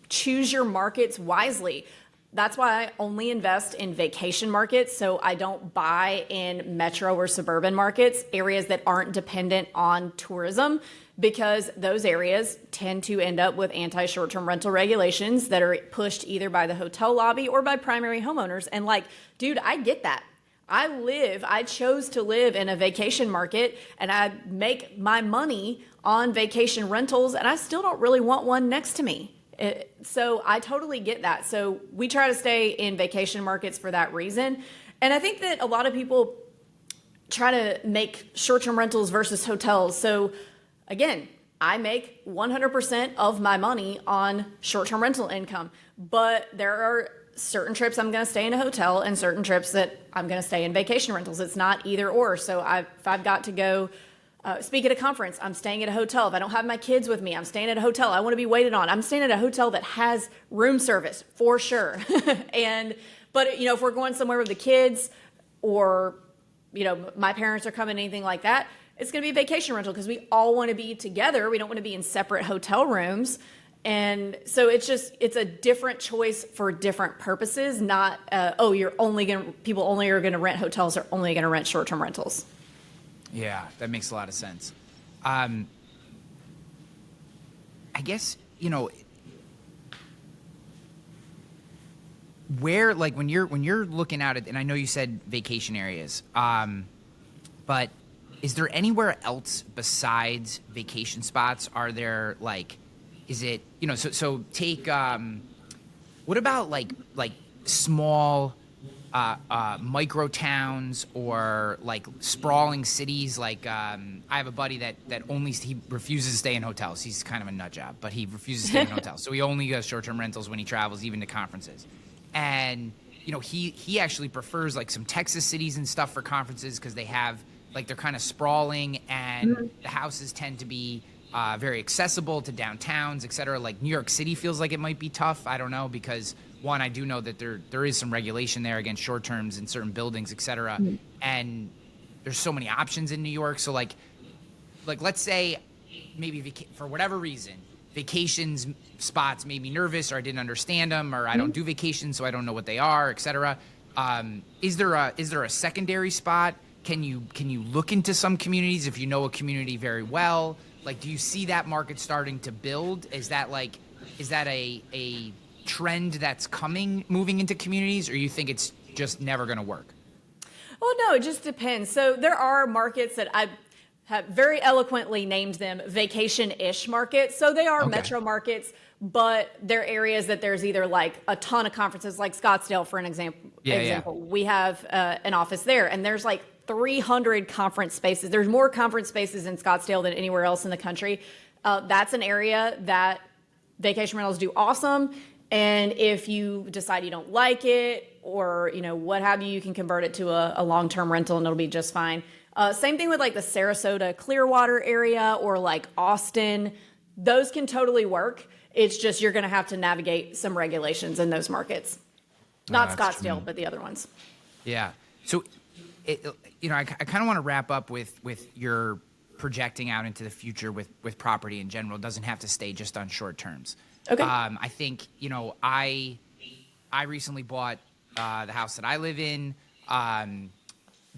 [SPEAKER 1] choose your markets wisely. That's why I only invest in vacation markets. So I don't buy in metro or suburban markets, areas that aren't dependent on tourism, because those areas tend to end up with anti-short-term rental regulations that are pushed either by the hotel lobby or by primary homeowners. And like, dude, I get that. I chose to live in a vacation market and I make my money on vacation rentals and I still don't really want one next to me. So I totally get that. So we try to stay in vacation markets for that reason. And I think that a lot of people try to make short-term rentals versus hotels. So again, I make 100% of my money on short-term rental income, but there are certain trips I'm going to stay in a hotel and certain trips that I'm going to stay in vacation rentals. It's not either or. So if I've got to go speak at a conference, I'm staying at a hotel. If I don't have my kids with me, I'm staying at a hotel. I want to be waited on. I'm staying at a hotel that has room service for sure. But if we're going somewhere with the kids or, my parents are coming, anything like that, it's going to be a vacation rental because we all want to be together. We don't want to be in separate hotel rooms. And so it's a different choice for different purposes, not, people only are going to rent hotels or only going to rent short-term rentals.
[SPEAKER 4] Yeah, that makes a lot of sense. I guess, where, like, when you're looking at it, and I know you said vacation areas, but is there anywhere else besides vacation spots? Are there, like, is it, so take What about like small micro towns or like sprawling cities? Like I have a buddy that he refuses to stay in hotels. He's kind of a nut job, but he refuses to stay in hotels. So he only goes short-term rentals when he travels, even to conferences. And he actually prefers like some Texas cities and stuff for conferences because they have like they're kind of sprawling and the houses tend to be very accessible to downtowns, et cetera. Like New York City feels like it might be tough. I don't know, because one, I do know that there is some regulation there against short terms in certain buildings, et cetera. And there's so many options in New York. So like let's say maybe for whatever reason, vacations spots made me nervous, or I didn't understand them, or I don't do vacations, so I don't know what they are, et cetera. Is there a secondary spot? Can you look into some communities if you know a community very well? Like, do you see that market starting to build? Is that a trend that's moving into communities, or you think it's just never going to work?
[SPEAKER 1] Well, no, it just depends. So there are markets that I have very eloquently named them vacation-ish markets. So they are metro markets, but they're areas that there's either like a ton of conferences, like Scottsdale, for an example. We have an office there, and there's like 300 conference spaces. There's more conference spaces in Scottsdale than anywhere else in the country. That's an area that vacation rentals do awesome. And if you decide you don't like it, or what have you, you can convert it to a long-term rental and it'll be just fine. Same thing with like the Sarasota, Clearwater area, or like Austin. Those can totally work. It's just you're going to have to navigate some regulations in those markets. Not Scottsdale, but the other ones.
[SPEAKER 4] Yeah. So, I kind of want to wrap up with your projecting out into the future with property in general. It doesn't have to stay just on short terms.
[SPEAKER 1] Okay.
[SPEAKER 4] I think, I recently bought the house that I live in.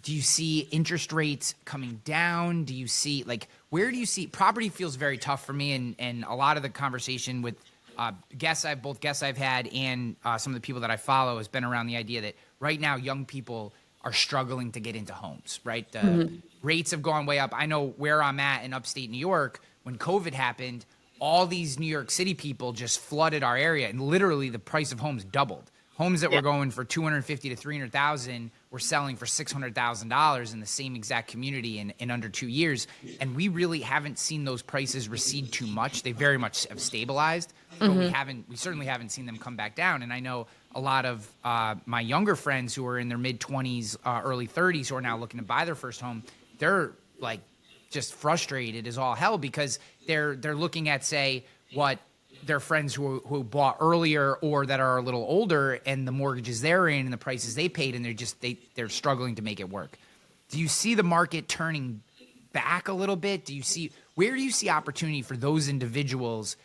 [SPEAKER 4] Do you see interest rates coming down? Do you see, where do you see property feels very tough for me, and a lot of the conversation with both guests I've had and some of the people that I follow has been around the idea that right now young people are struggling to get into homes, right? The rates have gone way up. I know where I'm at in upstate New York, when COVID happened, all these New York City people just flooded our area, and literally the price of homes doubled. Homes that were going for $250,000 to $300,000 were selling for $600,000 in the same exact community in under 2 years. And we really haven't seen those prices recede too much. They very much have stabilized, but we certainly haven't seen them come back down. And I know a lot of my younger friends who are in their mid-20s, early 30s, who are now looking to buy their first home, they're like just frustrated as all hell because they're looking at, say, what their friends who bought earlier or that are a little older, and the mortgages they're in and the prices they paid, and they're struggling to make it work. Do you see the market turning back a little bit? Where do you see opportunity for those individuals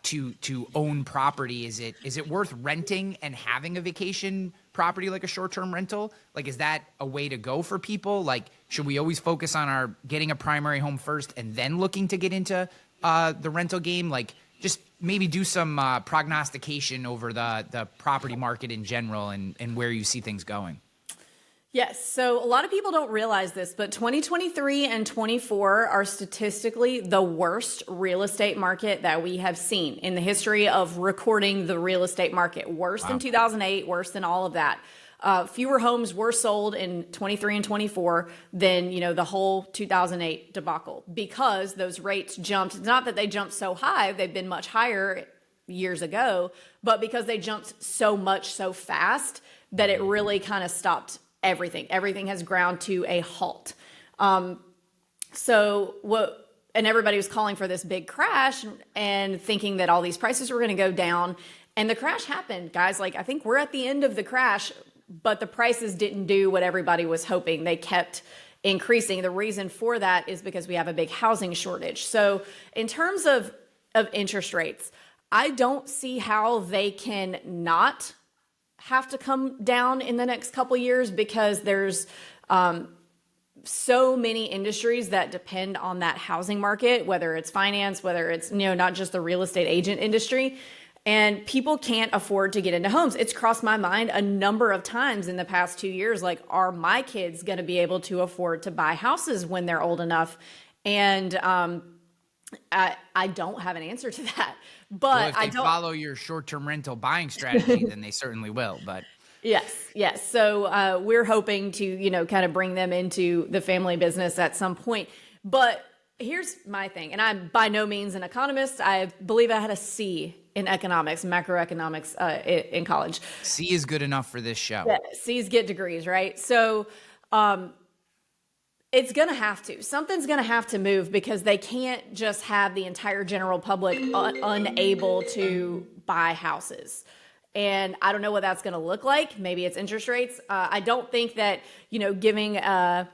[SPEAKER 4] to own property? Is it worth renting and having a vacation property like a short-term rental? Like, is that a way to go for people? Like, should we always focus on getting a primary home first and then looking to get into the rental game? Like, just maybe do some prognostication over the property market in general and where you see things going.
[SPEAKER 1] Yes. So a lot of people don't realize this, but 2023 and 24 are statistically the worst real estate market that we have seen in the history of recording the real estate market. Worse than 2008, worse than all of that. Fewer homes were sold in 23 and 24 than, the whole 2008 debacle, because those rates jumped. It's not that they jumped so high. They've been much higher years ago, but because they jumped so much so fast that it really kind of stopped everything. Everything has ground to a halt. And everybody was calling for this big crash and thinking that all these prices were going to go down. And the crash happened, guys. I think we're at the end of the crash, but the prices didn't do what everybody was hoping. They kept increasing. The reason for that is because we have a big housing shortage. So in terms of interest rates, I don't see how they can not have to come down in the next couple of years, because there's so many industries that depend on that housing market, whether it's finance, whether it's, not just the real estate agent industry. And people can't afford to get into homes. It's crossed my mind a number of times in the past 2 years, are my kids going to be able to afford to buy houses when they're old enough? And I don't have an answer to that, but
[SPEAKER 4] Well, if
[SPEAKER 1] I
[SPEAKER 4] they
[SPEAKER 1] don't
[SPEAKER 4] follow your short-term rental buying strategy, then they certainly will. But
[SPEAKER 1] Yes. So we're hoping to, kind of bring them into the family business at some point. But here's my thing, and I'm by no means an economist. I believe I had a C in economics, macroeconomics in college.
[SPEAKER 4] C is good enough for this show.
[SPEAKER 1] Yeah, C's get degrees, right? So it's going to have to. Something's going to have to move because they can't just have the entire general public unable to buy houses. And I don't know what that's going to look like. Maybe it's interest rates. I don't think that, giving a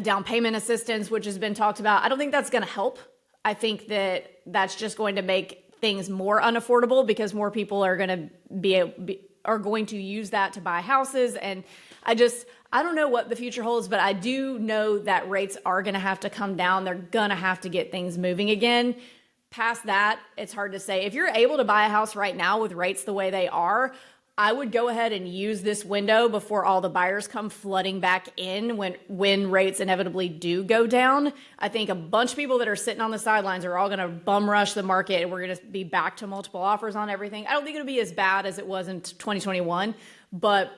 [SPEAKER 1] down payment assistance, which has been talked about, I don't think that's going to help. I think that that's just going to make things more unaffordable because more people are going to are going to use that to buy houses. And I don't know what the future holds, but I do know that rates are going to have to come down. They're going to have to get things moving again. Past that, it's hard to say. If you're able to buy a house right now with rates the way they are, I would go ahead and use this window before all the buyers come flooding back in when rates inevitably do go down. I think a bunch of people that are sitting on the sidelines are all going to bum rush the market, and we're going to be back to multiple offers on everything. I don't think it'll be as bad as it was in 2021, but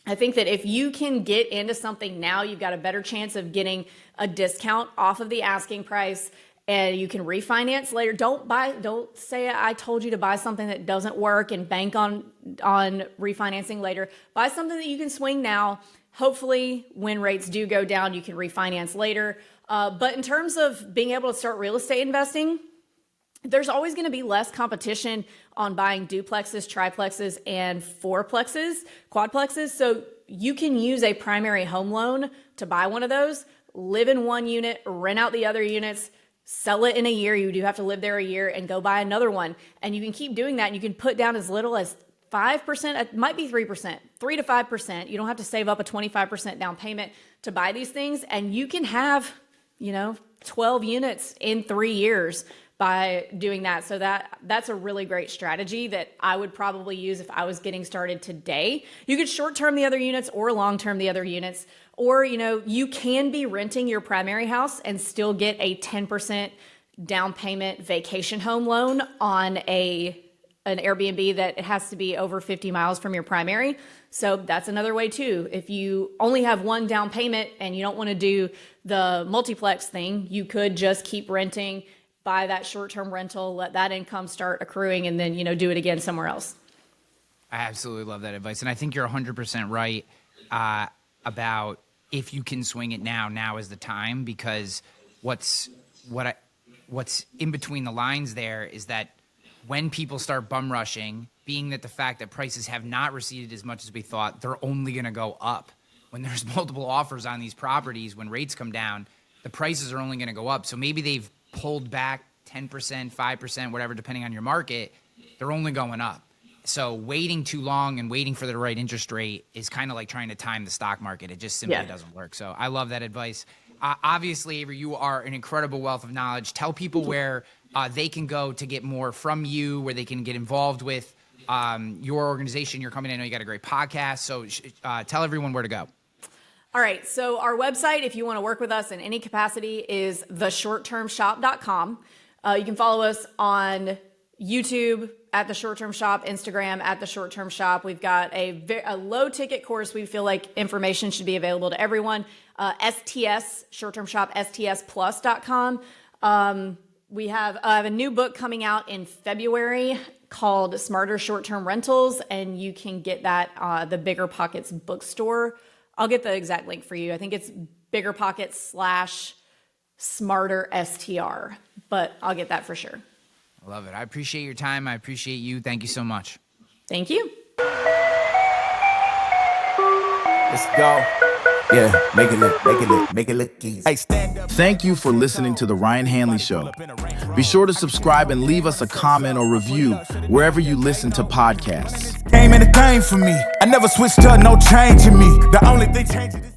[SPEAKER 1] I think that if you can get into something now, you've got a better chance of getting a discount off of the asking price. And you can refinance later. Don't say I told you to buy something that doesn't work and bank on refinancing later. Buy something that you can swing now. Hopefully, when rates do go down, you can refinance later. But in terms of being able to start real estate investing, there's always going to be less competition on buying duplexes, triplexes, and fourplexes, quadplexes. So you can use a primary home loan to buy one of those, live in one unit, rent out the other units, sell it in a year. You do have to live there a year and go buy another one. And you can keep doing that. And you can put down as little as 5%. It might be 3%, 3 to 5%. You don't have to save up a 25% down payment to buy these things. And you can have, 12 units in 3 years by doing that. So that's a really great strategy that I would probably use if I was getting started today. You could short-term the other units or long-term the other units. Or, you can be renting your primary house and still get a 10% down payment vacation home loan on an Airbnb that it has to be over 50 miles from your primary. So that's another way too. If you only have one down payment and you don't want to do the multiplex thing, you could just keep renting, buy that short-term rental, let that income start accruing, and then, do it again somewhere else.
[SPEAKER 4] I absolutely love that advice. And I think you're 100% right about if you can swing it now is the time, because what's in between the lines there is that when people start bum rushing, being that the fact that prices have not receded as much as we thought, they're only going to go up. When there's multiple offers on these properties, when rates come down, the prices are only going to go up. So maybe they've pulled back 10%, 5%, whatever, depending on your market, they're only going up. So waiting too long and waiting for the right interest rate is kind of like trying to time the stock market. It just simply doesn't work. So I love that advice. Obviously, Avery, you are an incredible wealth of knowledge. Tell people where they can go to get more from you, where they can get involved with your organization, your company. I know you got a great podcast. So tell everyone where to go.
[SPEAKER 1] All right. So our website, if you want to work with us in any capacity, is theshorttermshop.com. You can follow us on YouTube at The Short Term Shop, Instagram at The Short Term Shop. We've got a low ticket course. We feel like information should be available to everyone. STS, Short Term Shop, STSplus.com. We have a new book coming out in February called Smarter Short Term Rentals, and you can get that the Bigger Pockets bookstore. I'll get the exact link for you. I think it's Bigger Pockets /Smarter STR, but I'll get that for sure.
[SPEAKER 4] I love it. I appreciate your time. I appreciate you. Thank you so much.
[SPEAKER 1] Thank you.
[SPEAKER 2] Let's go. Yeah, make it look easy. Hey, stand up.
[SPEAKER 3] Thank you for listening to The Ryan Hanley Show. Be sure to subscribe and leave us a comment or review wherever you listen to podcasts.
[SPEAKER 2] Came in the game for me. I never switched up, no change in me. The only thing changing is